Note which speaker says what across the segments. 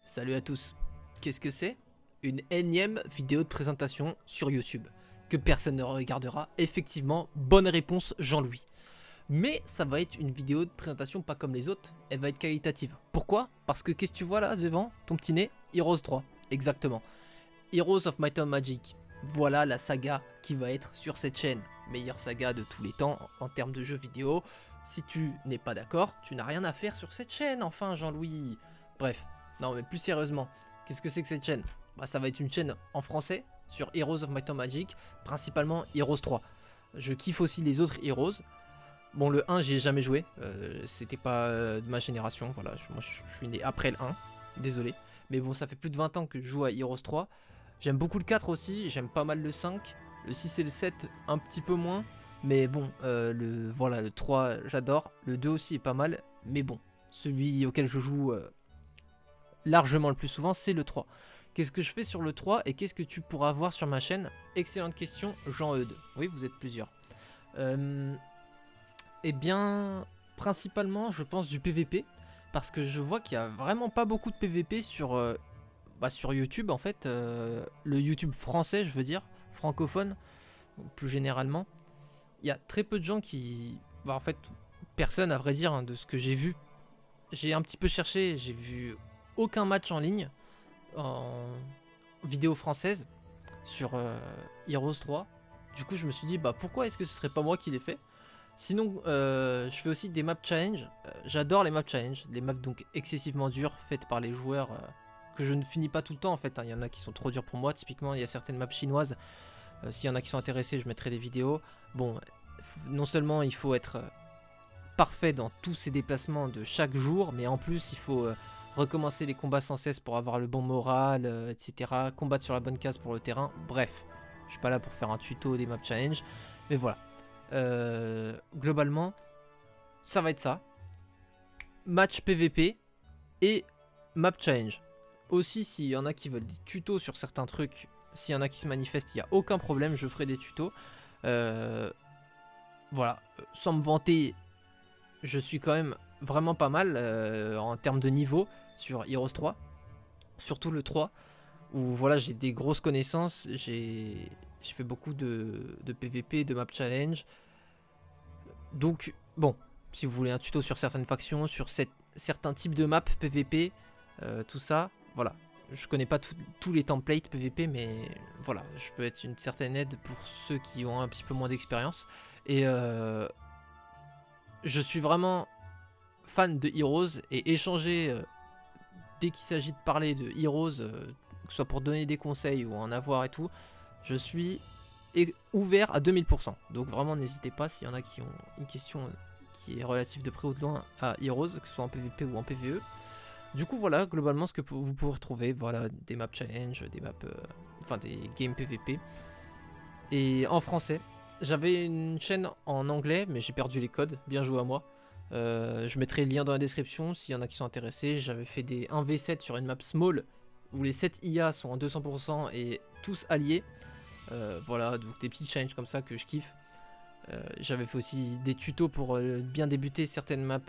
Speaker 1: Salut à tous. Qu'est-ce que c'est? Une énième vidéo de présentation sur YouTube que personne ne regardera. Effectivement, bonne réponse Jean-Louis. Mais ça va être une vidéo de présentation pas comme les autres, elle va être qualitative. Pourquoi? Parce que qu'est-ce que tu vois là devant ton petit nez? Heroes 3, exactement. Heroes of Might and Magic. Voilà la saga qui va être sur cette chaîne. Meilleure saga de tous les temps en termes de jeux vidéo. Si tu n'es pas d'accord, tu n'as rien à faire sur cette chaîne, enfin Jean-Louis. Bref, non mais plus sérieusement, qu'est-ce que c'est que cette chaîne? Bah ça va être une chaîne en français sur Heroes of Might and Magic, principalement Heroes 3. Je kiffe aussi les autres Heroes. Bon, le 1 j'y ai jamais joué, c'était pas de ma génération, voilà, moi je suis né après le 1, désolé. Mais bon, ça fait plus de 20 ans que je joue à Heroes 3. J'aime beaucoup le 4 aussi, j'aime pas mal le 5, le 6 et le 7 un petit peu moins. Mais bon, voilà, le 3 j'adore, le 2 aussi est pas mal, mais bon, celui auquel je joue largement le plus souvent, c'est le 3. Qu'est-ce que je fais sur le 3 et qu'est-ce que tu pourras voir sur ma chaîne? Excellente question, Jean-Eudes. Oui, vous êtes plusieurs. Eh bien, principalement, je pense du PVP, parce que je vois qu'il y a vraiment pas beaucoup de PVP sur YouTube, en fait, le YouTube français, je veux dire, francophone, plus généralement. Il y a très peu de gens qui... en fait, personne, à vrai dire, hein, de ce que j'ai vu. J'ai un petit peu cherché, j'ai vu aucun match en ligne, en vidéo française, sur Heroes 3. Du coup, je me suis dit, pourquoi est-ce que ce serait pas moi qui l'ai fait? Sinon, je fais aussi des maps challenge. J'adore les maps challenge, les maps donc excessivement dures faites par les joueurs que je ne finis pas tout le temps en fait. Il y en a qui sont trop durs pour moi. Typiquement, il y a certaines maps chinoises. S'il y en a qui sont intéressés, je mettrai des vidéos. Bon, non seulement il faut être parfait dans tous ces déplacements de chaque jour, mais en plus il faut recommencer les combats sans cesse pour avoir le bon moral, etc. Combattre sur la bonne case pour le terrain. Bref, je suis pas là pour faire un tuto des maps challenge, mais voilà. Globalement, ça va être ça. Match PVP et map challenge. Aussi, s'il y en a qui veulent des tutos sur certains trucs, s'il y en a qui se manifestent, il n'y a aucun problème, je ferai des tutos. Voilà, sans me vanter, je suis quand même vraiment pas mal en termes de niveau sur Heroes 3. Surtout le 3, où voilà, j'ai des grosses connaissances, j'ai fait beaucoup de PVP, de map challenge. Donc, bon, si vous voulez un tuto sur certaines factions, sur certains types de maps PVP, tout ça, voilà. Je connais pas tous les templates PVP, mais voilà, je peux être une certaine aide pour ceux qui ont un petit peu moins d'expérience. Et je suis vraiment fan de Heroes et échanger dès qu'il s'agit de parler de Heroes, que ce soit pour donner des conseils ou en avoir et tout, je suis ouvert à 2000%. Donc vraiment n'hésitez pas s'il y en a qui ont une question qui est relative de près ou de loin à Heroes, que ce soit en PvP ou en PvE. Du coup voilà, globalement ce que vous pouvez retrouver, voilà, des maps challenge, des maps, des games PvP. Et en français, j'avais une chaîne en anglais, mais j'ai perdu les codes, bien joué à moi. Je mettrai le lien dans la description s'il y en a qui sont intéressés. J'avais fait des 1v7 sur une map small, où les 7 IA sont en 200% et tous alliés. Voilà, donc des petits challenges comme ça que je kiffe. J'avais fait aussi des tutos pour bien débuter certaines maps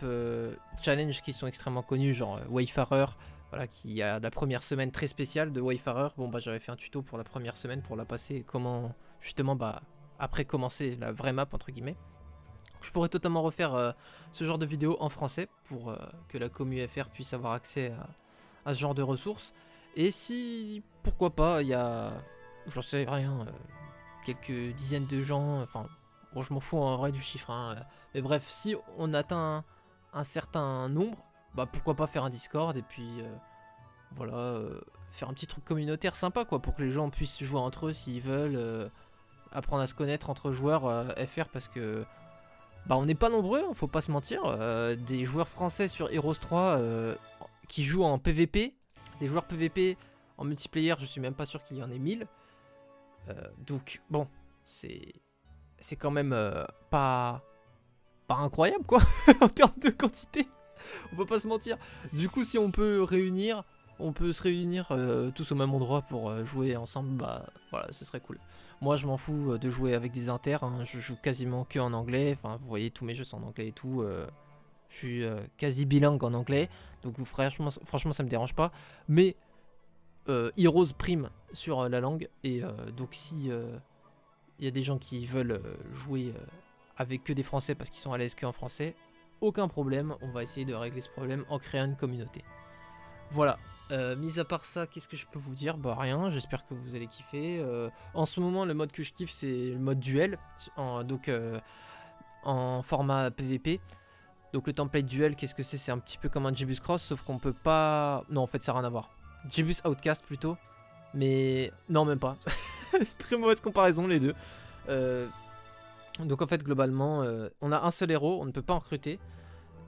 Speaker 1: challenge qui sont extrêmement connues, genre Wayfarer, voilà, qui a la première semaine très spéciale de Wayfarer. Bon j'avais fait un tuto pour la première semaine pour la passer, comment justement après commencer la vraie map entre guillemets. Je pourrais totalement refaire ce genre de vidéo en français pour que la commu FR puisse avoir accès à ce genre de ressources. Et si, pourquoi pas, il y a, j'en sais rien, quelques dizaines de gens, enfin, bon, je m'en fous en vrai du chiffre, hein, mais bref, si on atteint un certain nombre, pourquoi pas faire un Discord et puis voilà, faire un petit truc communautaire sympa quoi, pour que les gens puissent jouer entre eux s'ils veulent, apprendre à se connaître entre joueurs FR parce que on n'est pas nombreux, faut pas se mentir, des joueurs français sur Heroes 3 qui jouent en PVP, des joueurs PVP en multiplayer, je suis même pas sûr qu'il y en ait 1000. Donc bon, c'est quand même pas incroyable quoi, en termes de quantité, on peut pas se mentir. Du coup si on peut réunir, on peut se réunir tous au même endroit pour jouer ensemble, voilà, ce serait cool. Moi je m'en fous de jouer avec des inters, hein. Je joue quasiment que en anglais, enfin vous voyez tous mes jeux sont en anglais et tout, Je suis quasi bilingue en anglais, donc franchement ça me dérange pas. Mais Heroes prime sur la langue, et donc si il y a des gens qui veulent jouer avec que des Français parce qu'ils sont à l'aise qu'en français, aucun problème, on va essayer de régler ce problème en créant une communauté. Voilà, mis à part ça, qu'est-ce que je peux vous dire? Bah rien, j'espère que vous allez kiffer. En ce moment, le mode que je kiffe, c'est le mode duel, donc en format PVP. Donc le template duel, qu'est-ce que c'est? C'est un petit peu comme un Jebus Cross, sauf qu'on peut pas... Non, en fait, ça n'a rien à voir. Jebus Outcast plutôt, mais non, même pas. Très mauvaise comparaison les deux. Donc en fait, globalement, on a un seul héros, on ne peut pas en recruter.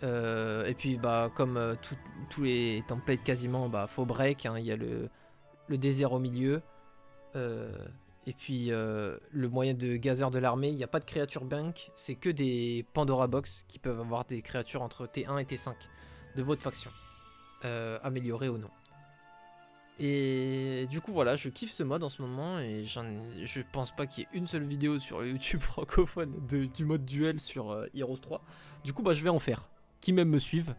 Speaker 1: Et puis bah comme tous les templates quasiment, bah faut break, hein, il y a le désert au milieu. Et puis le moyen de gazer de l'armée, il n'y a pas de créature bank, c'est que des Pandora Box qui peuvent avoir des créatures entre T1 et T5 de votre faction, améliorées ou non. Et du coup voilà, je kiffe ce mode en ce moment, et je pense pas qu'il y ait une seule vidéo sur le YouTube francophone du mode duel sur Heroes 3. Du coup bah je vais en faire, qui même me suivent.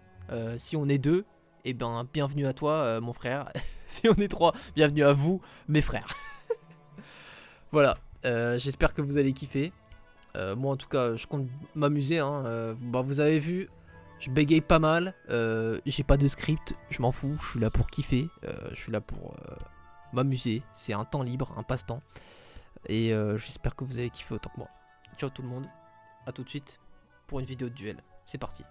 Speaker 1: Si on est 2, et ben bienvenue à toi mon frère. Si on est 3, bienvenue à vous mes frères. Voilà, j'espère que vous allez kiffer. Moi en tout cas je compte m'amuser, hein. Bah, vous avez vu, je bégaye pas mal, j'ai pas de script, je m'en fous, je suis là pour kiffer, je suis là pour m'amuser, c'est un temps libre, un passe-temps. Et j'espère que vous allez kiffer autant que moi. Ciao tout le monde, à tout de suite pour une vidéo de duel, c'est parti.